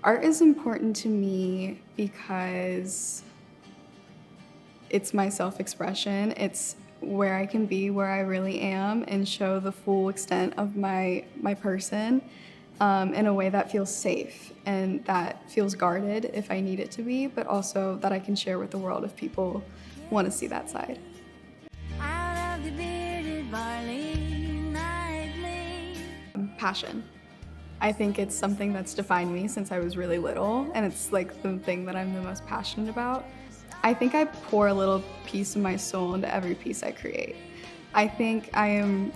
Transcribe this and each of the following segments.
Art is important to me because it's my self-expression. It's where I can be where I really am and show the full extent of my person in a way that feels safe and that feels guarded if I need it to be, but also that I can share with the world if people want to see that side. Out of the bearded barley nightly. Passion. I think it's something that's defined me since I was really little, and it's like the thing that I'm the most passionate about. I think I pour a little piece of my soul into every piece I create. I think I'm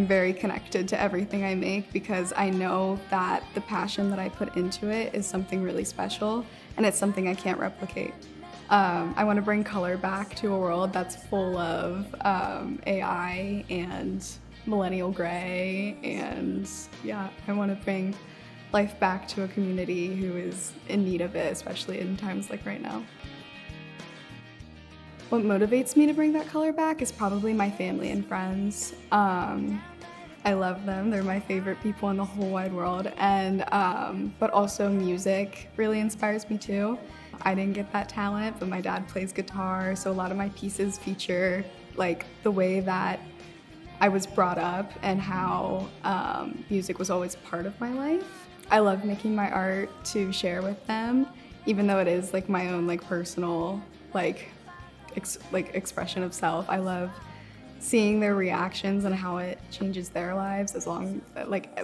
very connected to everything I make because I know that the passion that I put into it is something really special, and it's something I can't replicate. I want to bring color back to a world that's full of AI and millennial gray, and yeah, I want to bring life back to a community who is in need of it, especially in times like right now. What motivates me to bring that color back is probably my family and friends. I love them. They're my favorite people in the whole wide world. And but also music really inspires me too. I didn't get that talent, but my dad plays guitar, so a lot of my pieces feature like the way that I was brought up and how music was always part of my life. I love making my art to share with them, even though it is like my own like personal expression of self. I love seeing their reactions and how it changes their lives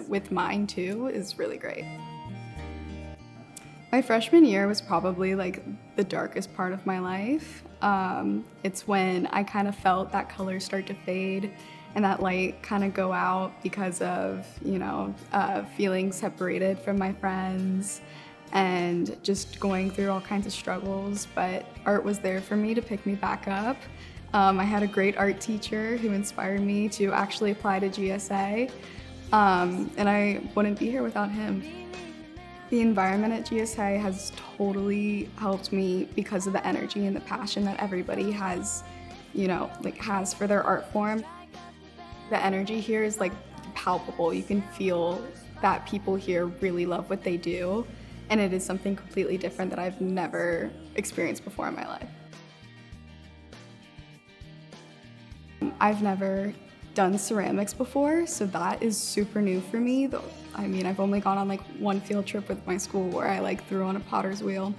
with mine too is really great. My freshman year was probably like the darkest part of my life. It's when I kind of felt that color start to fade and that light kind of go out because of, feeling separated from my friends and just going through all kinds of struggles, but art was there for me to pick me back up. I had a great art teacher who inspired me to actually apply to GSA, and I wouldn't be here without him. The environment at GSA has totally helped me because of the energy and the passion that everybody has for their art form. The energy here is like palpable. You can feel that people here really love what they do, and it is something completely different that I've never experienced before in my life. I've never done ceramics before, so that is super new for me. I've only gone on like one field trip with my school where I threw on a potter's wheel,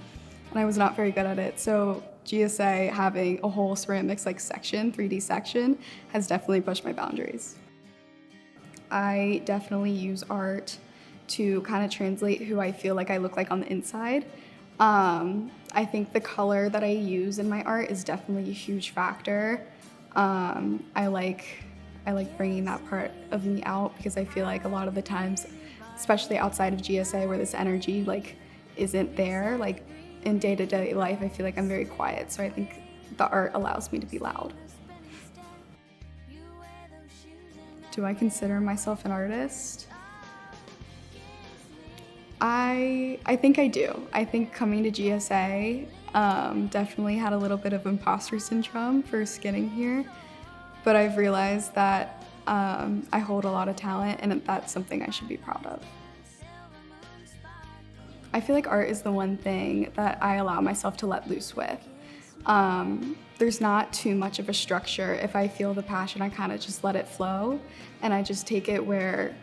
and I was not very good at it. So GSA having a whole ceramics section, 3D section, has definitely pushed my boundaries. I definitely use art to kind of translate who I feel like I look like on the inside. I think the color that I use in my art is definitely a huge factor. I like bringing that part of me out because I feel like a lot of the times, especially outside of GSA where this energy isn't there, in day-to-day life, I feel like I'm very quiet, so I think the art allows me to be loud. Do I consider myself an artist? I think I do. I think coming to GSA definitely had a little bit of imposter syndrome first getting here, but I've realized that I hold a lot of talent and that's something I should be proud of. I feel like art is the one thing that I allow myself to let loose with. There's not too much of a structure. If I feel the passion, I kind of just let it flow and I just take it where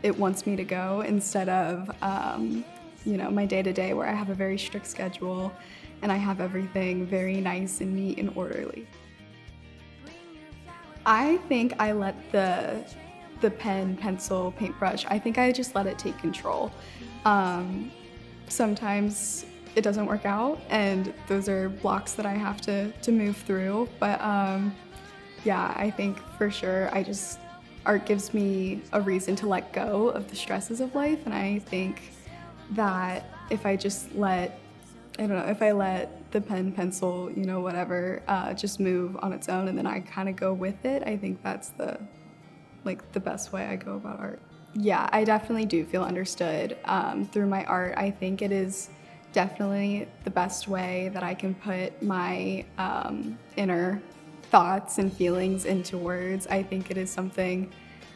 it wants me to go instead of, my day-to-day where I have a very strict schedule and I have everything very nice and neat and orderly. I think I let the pen, pencil, paintbrush, I think I just let it take control. Sometimes it doesn't work out and those are blocks that I have to move through, but I think for sure art gives me a reason to let go of the stresses of life, and I think that if I just let the pen, pencil, whatever, just move on its own and then I kind of go with it, I think that's the best way I go about art. Yeah, I definitely do feel understood through my art. I think it is definitely the best way that I can put my inner thoughts and feelings into words. I think it is something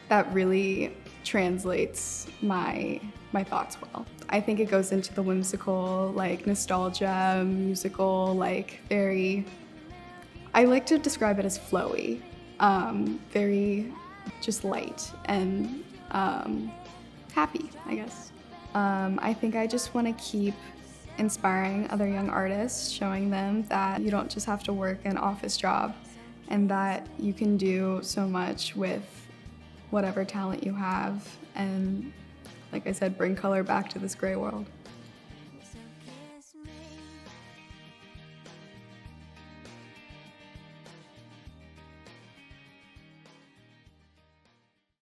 that really translates my thoughts well. I think it goes into the whimsical, like nostalgia, musical, like very, I like to describe it as flowy, very just light and happy, I guess. I think I just want to keep inspiring other young artists, showing them that you don't just have to work an office job and that you can do so much with whatever talent you have and, like I said, bring color back to this gray world.